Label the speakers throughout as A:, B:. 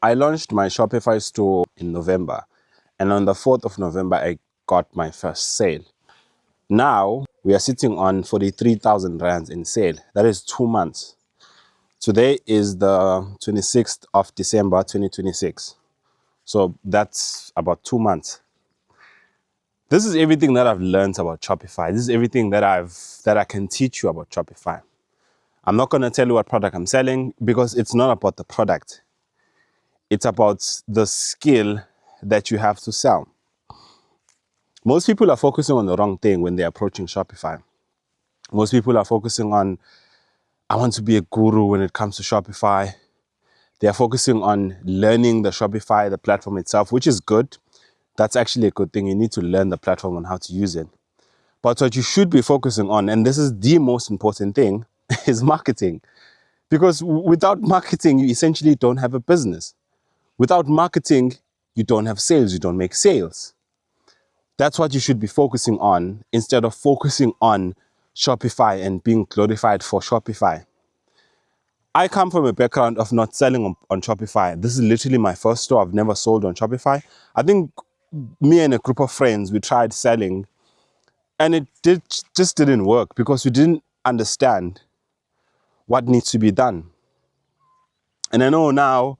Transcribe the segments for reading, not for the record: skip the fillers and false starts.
A: I launched my Shopify store in November, and on the 4th of November, I got my first sale. Now, we are sitting on 43,000 rands in sale. That is 2 months. Today is the 26th of December, 2026. So that's about 2 months. This is everything that I've learned about Shopify. This is everything that I can teach you about Shopify. I'm not going to tell you what product I'm selling because it's not about the product. It's about the skill that you have to sell. Most people are focusing on the wrong thing when they're approaching Shopify. Most people are focusing on, I want to be a guru when it comes to Shopify. They are focusing on learning the Shopify, the platform itself, which is good. That's actually a good thing. You need to learn the platform and how to use it. But what you should be focusing on, and this is the most important thing, is marketing. Because without marketing, you essentially don't have a business. Without marketing, you don't have sales, you don't make sales. That's what you should be focusing on instead of focusing on Shopify and being glorified for Shopify. I come from a background of not selling on Shopify. This is literally my first store. I've never sold on Shopify. I think me and a group of friends, we tried selling and it just didn't work because we didn't understand what needs to be done. And I know now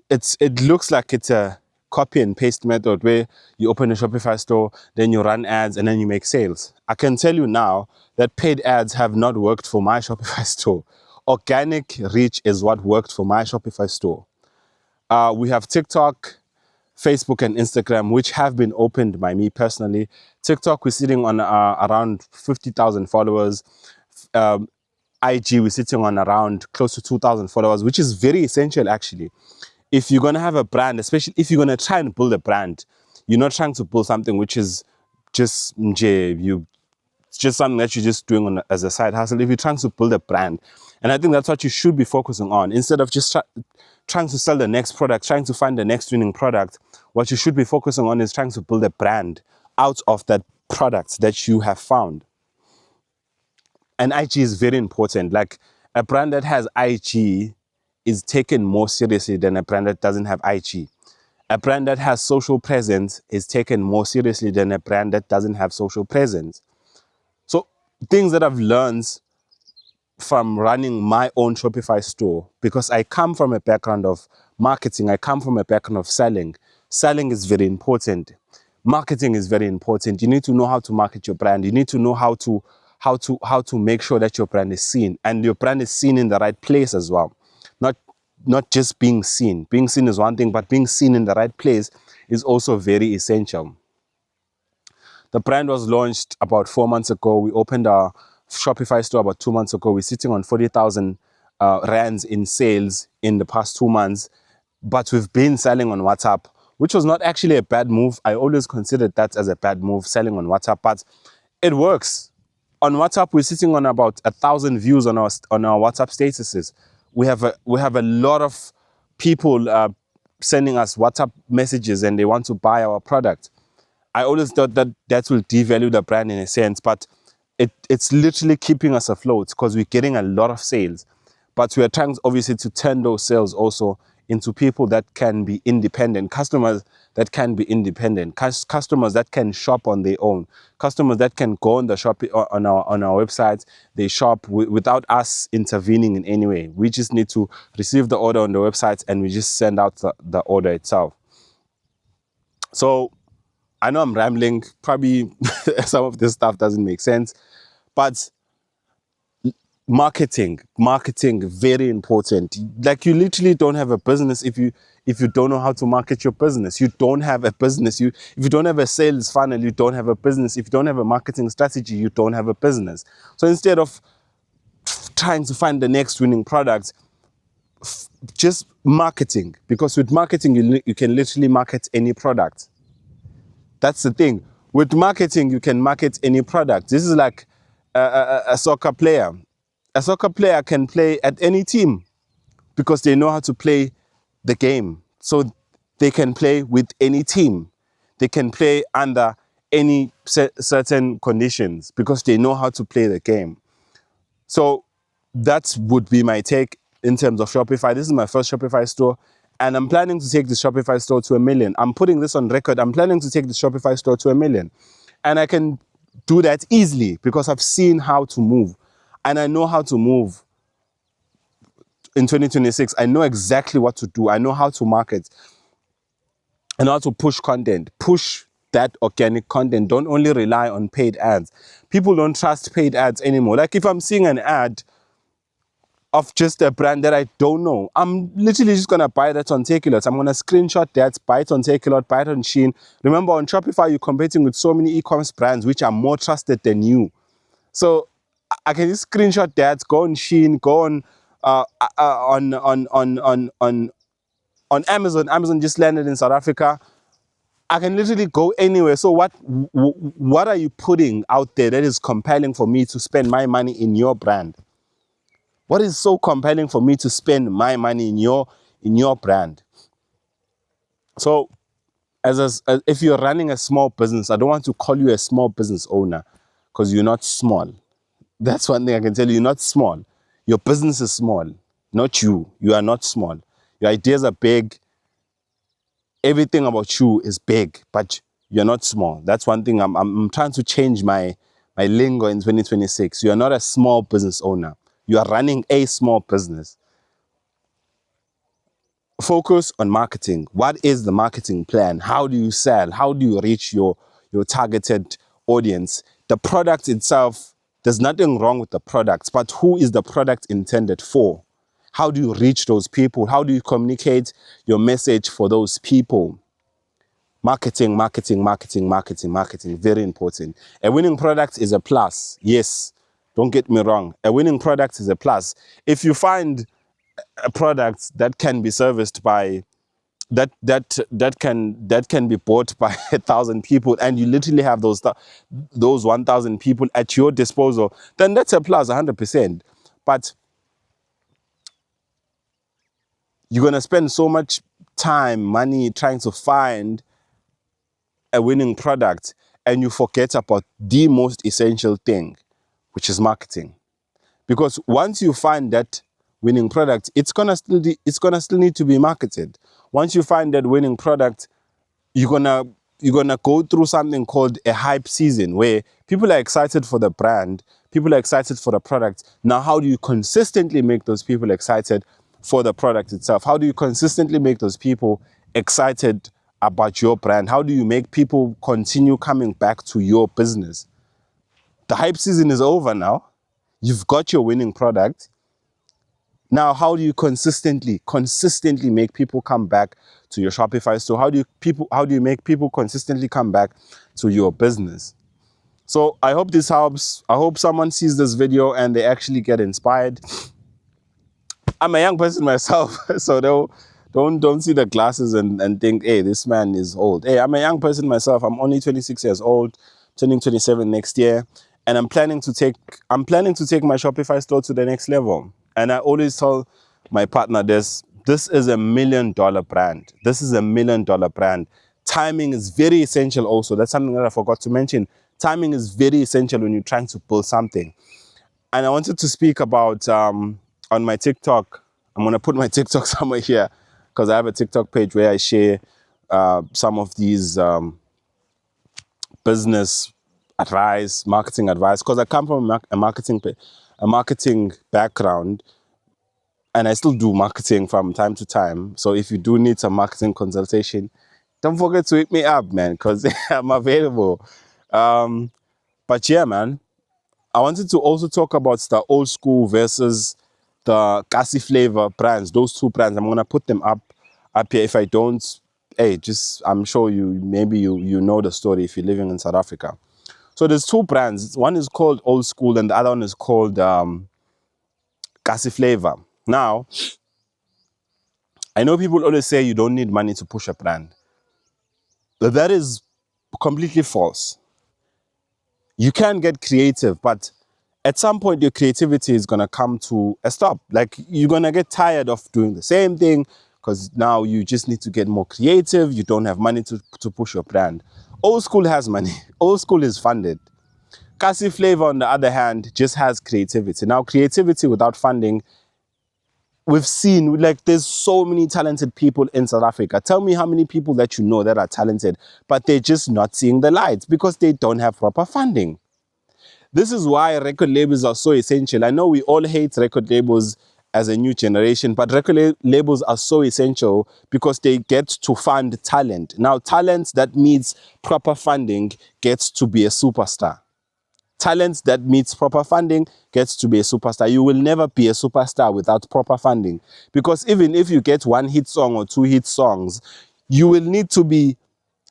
A: it looks like it's a copy and paste method where you open a Shopify store, then you run ads, and then you make sales. I can tell you now that paid ads have not worked for my Shopify store. Organic reach is what worked for my Shopify store. We have TikTok, Facebook, and Instagram, which have been opened by me personally. TikTok, we're sitting on around 50,000 followers. IG, we're sitting on around close to 2,000 followers, which is very essential actually. If you're going to have a brand, especially if you're going to try and build a brand, you're not trying to build something which is just it's just something that you're just doing as a side hustle. If you're trying to build a brand, and I think that's what you should be focusing on, instead of just trying to sell the next product, trying to find the next winning product, what you should be focusing on is trying to build a brand out of that product that you have found. And IG is very important. Like a brand that has IG is taken more seriously than a brand that doesn't have IG. A brand that has social presence is taken more seriously than a brand that doesn't have social presence. So things that I've learned from running my own Shopify store, because I come from a background of marketing, I come from a background of selling. Selling is very important. Marketing is very important. You need to know how to market your brand. You need to know how to make sure that your brand is seen, and your brand is seen in the right place as well. Not just being seen. Being seen is one thing, but being seen in the right place is also very essential. The brand was launched about 4 months ago. We opened our Shopify store about 2 months ago. We're sitting on 40,000 rands in sales in the past 2 months, but we've been selling on WhatsApp, which was not actually a bad move. I always considered that as a bad move, selling on WhatsApp, but it works. On WhatsApp, we're sitting on about 1,000 views on our WhatsApp statuses. We have a lot of people sending us WhatsApp messages and they want to buy our product. I always thought that will devalue the brand in a sense, but it's literally keeping us afloat because we're getting a lot of sales. But we are trying obviously to turn those sales also into people that can be independent, customers that can be independent, customers that can shop on their own, customers that can go on the shop on our website, they shop without us intervening in any way. We just need to receive the order on the website and we just send out the order itself. So I know I'm rambling, probably some of this stuff doesn't make sense, but marketing, very important. Like you literally don't have a business if you don't know how to market your business. You don't have a business. If you don't have a sales funnel, you don't have a business. If you don't have a marketing strategy, you don't have a business. So instead of trying to find the next winning product, just marketing, because with marketing, you can literally market any product. That's the thing. With marketing, you can market any product. This is like a soccer player. A soccer player can play at any team because they know how to play the game. So they can play with any team. They can play under any certain conditions because they know how to play the game. So that would be my take in terms of Shopify. This is my first Shopify store. And I'm planning to take the Shopify store to 1 million. I'm putting this on record. I'm planning to take the Shopify store to 1 million. And I can do that easily because I've seen how to move. And I know how to move in 2026. I know exactly what to do. I know how to market. I know how to push content. Push that organic content. Don't only rely on paid ads. People don't trust paid ads anymore. Like if I'm seeing an ad of just a brand that I don't know, I'm literally just going to buy that on Takealot. I'm going to screenshot that, buy it on Takealot, buy it on Shein. Remember, on Shopify, you're competing with so many e-commerce brands which are more trusted than you. So I can just screenshot that, go on Shein, go on Amazon. Amazon just landed in South Africa. I can literally go anywhere. So what are you putting out there that is compelling for me to spend my money in your brand? What is so compelling for me to spend my money in your brand? So as if you're running a small business, I don't want to call you a small business owner because you're not small. That's one thing I can tell you. You're not small. Your business is small, not you. You are not small. Your ideas are big. Everything about you is big, but you're not small. That's one thing I'm trying to change my lingo in 2026. You are not a small business owner. You are running a small business. Focus on marketing. What is the marketing plan? How do you sell? How do you reach your targeted audience? The product itself, there's nothing wrong with the product, but who is the product intended for? How do you reach those people? How do you communicate your message for those people? Marketing, marketing, marketing, marketing, marketing. Very important. A winning product is a plus. Yes, don't get me wrong. A winning product is a plus. If you find a product that can be serviced by that can be bought by 1,000 people, and you literally have those 1,000 people at your disposal, then that's a plus 100%. But you're gonna spend so much time, money trying to find a winning product, and you forget about the most essential thing, which is marketing. Because once you find that winning product, it's gonna still need to be marketed. Once you find that winning product, you're gonna go through something called a hype season where people are excited for the brand, people are excited for the product. Now, how do you consistently make those people excited for the product itself? How do you consistently make those people excited about your brand? How do you make people continue coming back to your business? The hype season is over now. You've got your winning product. Now, how do you consistently make people come back to your Shopify store? How do you make people consistently come back to your business? So I hope this helps. I hope someone sees this video and they actually get inspired. I'm a young person myself, so don't see the glasses and think, hey, this man is old. Hey, I'm a young person myself. I'm only 26 years old, turning 27 next year, and I'm planning to take my Shopify store to the next level. And I always tell my partner this is $1 million brand. This is $1 million brand. Timing is very essential also. That's something that I forgot to mention. Timing is very essential when you're trying to build something. And I wanted to speak about on my TikTok. I'm going to put my TikTok somewhere here because I have a TikTok page where I share some of these business advice, marketing advice, because I come from a marketing background, and I still do marketing from time to time. So if you do need some marketing consultation, don't forget to hit me up, man, because I'm available. But yeah, man, I wanted to also talk about the old school versus the Kasi flavor brands. Those two brands, I'm gonna put them up here. If I don't, hey, I'm sure you know the story if you're living in South Africa. So there's two brands. One is called Old School and the other one is called Kasi Flavor. Now, I know people always say you don't need money to push a brand. But that is completely false. You can get creative, but at some point your creativity is going to come to a stop. Like, you're going to get tired of doing the same thing because now you just need to get more creative. You don't have money to push your brand. Old School has money. Old School is funded. Kasi Flavor, on the other hand, just has creativity. Now, creativity without funding we've seen, like, there's so many talented people in South Africa. Tell me how many people that you know that are talented, but they're just not seeing the light because they don't have proper funding. This is why record labels are so essential. I know we all hate record labels as a new generation, but record labels are so essential because they get to fund talent. Now, talent that meets proper funding gets to be a superstar. Talent that meets proper funding gets to be a superstar. You will never be a superstar without proper funding, because even if you get one hit song or two hit songs, you will need to be,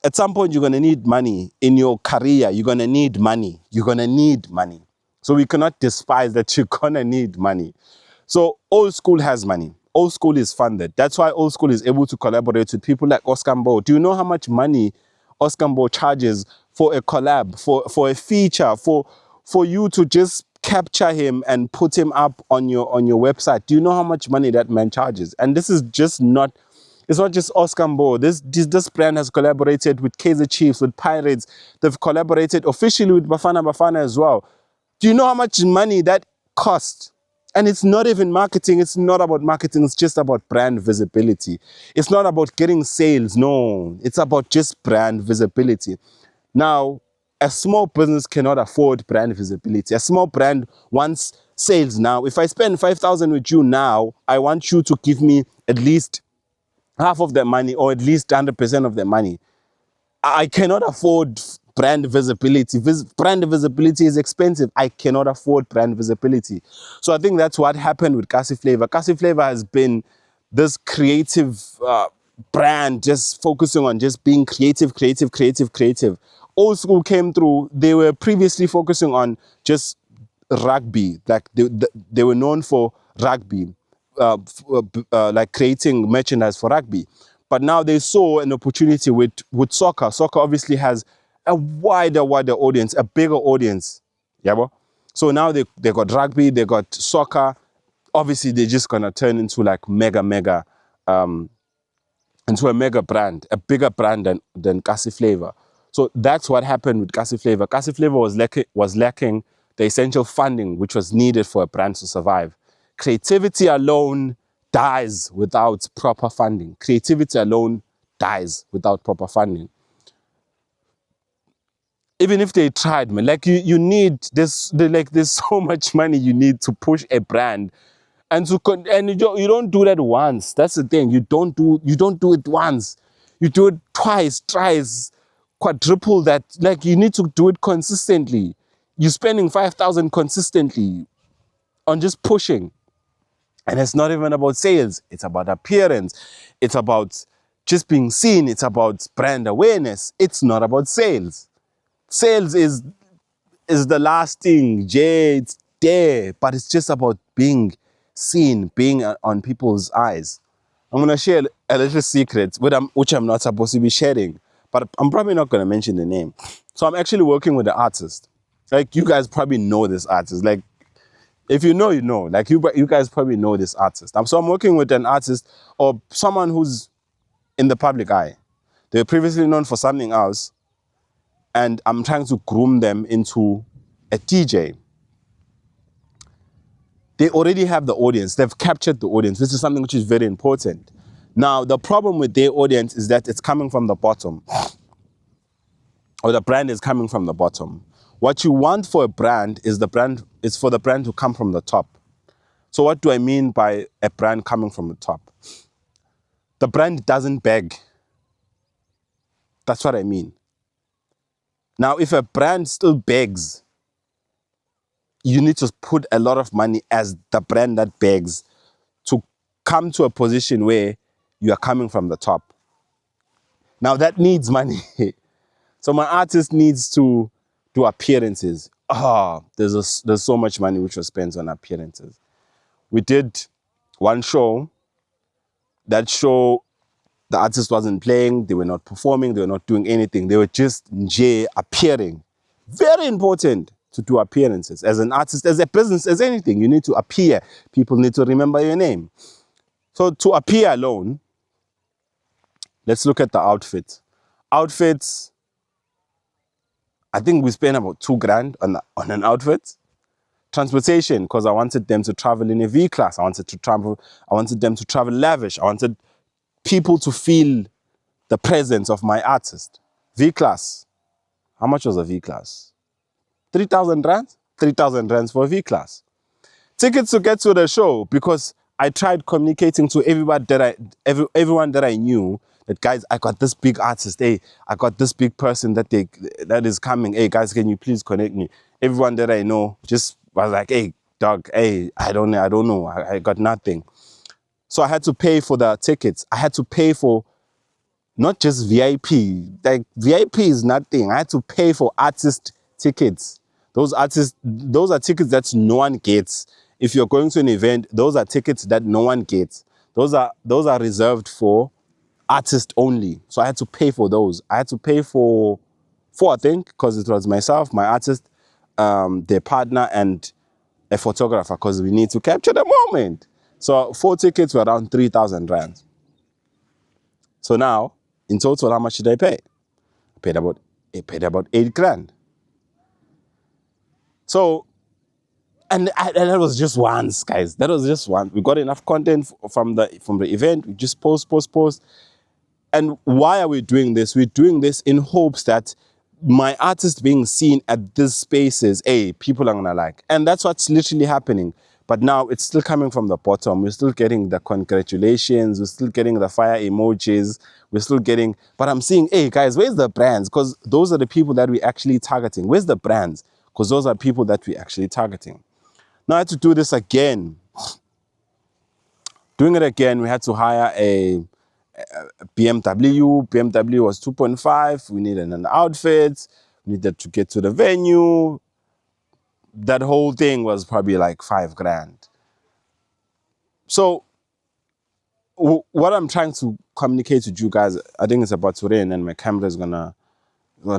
A: at some point, you're going to need money in your career. You're going to need money. You're going to need money. So we cannot despise that you're going to need money. So old school has money. Old school is funded. That's why old school is able to collaborate with people like Oscar Mbo. Do you know how much money Oscar Mbo charges for a collab, for a feature, for you to just capture him and put him up on your website? Do you know how much money that man charges? And this is just not, it's not just Oscar Mbo. This brand has collaborated with Kaizer Chiefs, with Pirates. They've collaborated officially with Bafana Bafana as well. Do you know how much money that cost? And it's not even marketing. It's not about marketing. It's just about brand visibility. It's not about getting sales. No, it's about just brand visibility. Now, a small business cannot afford brand visibility. A small brand wants sales now. If I spend 5,000 with you now, I want you to give me at least half of the money, or at least 100% of the money. I cannot afford brand visibility. Brand visibility is expensive. I cannot afford brand visibility. So I think that's what happened with Kasi Flavor. Kasi Flavor has been this creative brand, just focusing on just being creative. Old school came through. They were previously focusing on just rugby. Like they were known for rugby, like creating merchandise for rugby. But now they saw an opportunity with soccer. Soccer obviously has a wider audience, a bigger audience. Yeah, bro? So now they got rugby, they got soccer. Obviously, they're just going to turn into like mega, into a mega brand, a bigger brand than Kasi Flavor. So that's what happened with Kasi Flavor. Kasi Flavor was lacking the essential funding which was needed for a brand to survive. Creativity alone dies without proper funding. Creativity alone dies without proper funding. Even if they tried, man, like you need this, there's so much money you need to push a brand, and you don't do that once. That's the thing. You don't do it once. You do it twice, thrice, quadruple that. Like, you need to do it consistently. You're spending 5,000 consistently on just pushing. And it's not even about sales. It's about appearance. It's about just being seen. It's about brand awareness. It's not about sales. Sales is the last thing. Jay, it's there, but it's just about being seen, being on people's eyes. I'm going to share a little secret, which I'm not supposed to be sharing, but I'm probably not going to mention the name. So I'm actually working with an artist. Like, you guys probably know this artist. Like, if you know, you know. Like, you guys probably know this artist. So I'm working with an artist, or someone who's in the public eye. They were previously known for something else, and I'm trying to groom them into a DJ. They already have the audience. They've captured the audience. This is something which is very important. Now, the problem with their audience is that it's coming from the bottom, or the brand is coming from the bottom. What you want for a brand is for the brand to come from the top. So what do I mean by a brand coming from the top? The brand doesn't beg. That's what I mean. Now, if a brand still begs, you need to put a lot of money as the brand that begs to come to a position where you are coming from the top. Now, that needs money. So my artist needs to do appearances. There's so much money which was spent on appearances. We did one show. That show, the artist wasn't playing, they were not performing, they were not doing anything. They were just appearing. Very important to do appearances. As an artist, as a business, as anything, you need to appear. People need to remember your name. So to appear alone, let's look at the outfit. Outfits, I think we spent about $2,000 on an outfit. transportation, because I wanted them to travel in a V-class. I wanted them to travel lavish. I wanted people to feel the presence of my artist. V-class. How much was a V-class? 3,000 rand? 3,000 rands for a V-class. Tickets to get to the show, because I tried communicating to everyone that I knew that, guys, I got this big artist. Hey, I got this big person that is coming. Hey, guys, can you please connect me? Everyone that I know just was like, hey, dog, hey, I don't know. I got nothing. So I had to pay for the tickets. I had to pay for not just VIP. Like, VIP is nothing. I had to pay for artist tickets. Those are tickets that no one gets. If you're going to an event, those are tickets that no one gets. Those are reserved for artists only. So I had to pay for those. I had to pay for four, I think, because it was myself, my artist, their partner, and a photographer, because we need to capture the moment. So 4 tickets were around 3,000 rands. So now, in total, how much did I pay? I paid about 8 grand. So, and that was just once, guys. That was just one. We got enough content from the event. We just post. And why are we doing this? We're doing this in hopes that my artist being seen at these spaces, hey, people are gonna like. And that's what's literally happening. But now it's still coming from the bottom. We're still getting the congratulations. We're still getting the fire emojis. We're still getting, but I'm seeing, hey, guys, where's the brands? Because those are the people that we're actually targeting. Where's the brands? Because those are people that we're actually targeting. Now I had to do this again. Doing it again, we had to hire a BMW. BMW was 2.5. We needed an outfit. We needed to get to the venue. That whole thing was probably like 5 grand. So what I'm trying to communicate with you guys, I think it's about to rain and my camera is gonna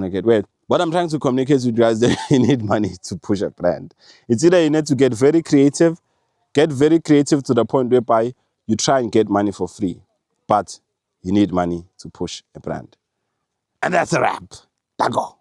A: get wet. What I'm trying to communicate with you guys, that you need money to push a brand. It's either you need to get very creative to the point whereby you try and get money for free, but you need money to push a brand. And that's a wrap. Dago.